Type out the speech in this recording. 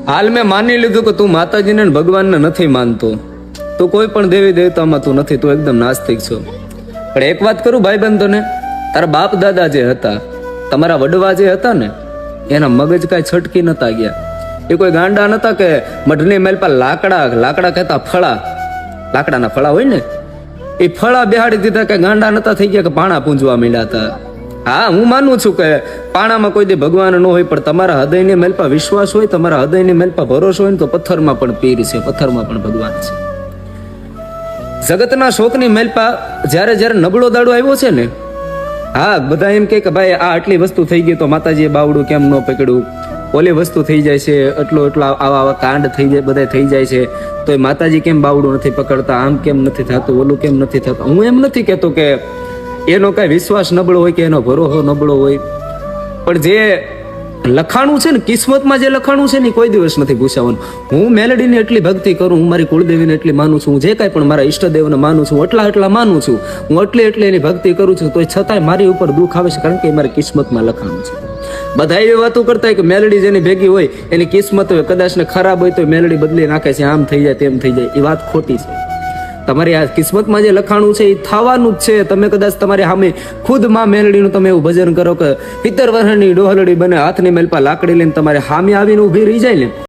હાલ મેં માની લીધું કે તું માતાજીને ને ભગવાનને નથી માનતો, તું કોઈ પણ દેવી દેવતામાં તું નથી, તું એકદમ નાસ્તિક છો. પણ એક વાત કરું ભાઈ બંધોને, તારા બાપ દાદા જે હતા, તમારા વડવા જે હતા ને, એના મગજ કાંઈ છટકી નતા ગયા. એ કોઈ ગાંડા નતા કે મઢની મેલ પર લાકડા કહેતા ફળા, લાકડાના ફળા હોય ને, એ ફળા બેહાડી દીધા કે ગાંડા નતા થઈ ગયા કે પાણા પૂંજવા માંડ્યા હતા. હા, હું માનું છું કે પાણામાં કોઈ દી ભગવાન ન હોય, પણ તમારા હૃદયની મેલ પર વિશ્વાસ હોય, તમારા હૃદયની મેલ પર ભરોસો હોય ને, તો પથ્થરમાં પણ પીર છે, પથ્થરમાં પણ ભગવાન છે. જગતના શોકની મેલ પર જ્યારે નબળો દાડો આવ્યો છે ને, હા, બધા એમ કે ભાઈ આ આટલી વસ્તુ થઈ ગઈ તો માતાજીએ બાવડું કેમ ન પકડ્યું, ઓલી વસ્તુ થઈ જાય છે, એટલો આવા કાંડ થઈ જાય, બધા થઈ જાય છે, તો એ માતાજી કેમ બાવડું નથી પકડતા, આમ કેમ નથી થતું, ઓલું કેમ નથી થતું. હું એમ નથી કહેતો કે એનો કઈ વિશ્વાસ નબળો હોય કે એનો ભરોસો નબળો હોય, પણ જે લખાણું છે ને, કિસ્મતમાં જે લખાણું છે ને, કોઈ દિવસ નથી ભૂસાવાનું. હું મેલડીની એટલી ભક્તિ કરું, હું મારી કુળદેવીને એટલી માનું છું, હું જે કાંઈ પણ મારા ઈષ્ટદેવને માનું છું, એટલા માનું છું, હું એટલી એની ભક્તિ કરું છું, તો છતાંય મારી ઉપર દુઃખ આવે છે, કારણ કે એ મારી કિસ્મતમાં લખાણું છે. બધા એવી વાતો કરતા હોય કે મેલડી જેની ભેગી હોય એની કિસ્મત હોય, કદાચ ને ખરાબ હોય તો મેલડી બદલી નાખે છે, આમ થઈ જાય તેમ થઈ જાય. એ વાત ખોટી છે. તમારી આ કિસ્મતમાં જે લખાણું છે એ થવાનું જ છે. તમે કદાચ તમારી સામે ખુદ માં મેલડીનું તમે એવું ભજન કરો કે 70 વર્ષની ડોહલડી બને, હાથની મેલપા લાકડી લઈને તમારે સામે આવીને ઊભી રહી જાય ને,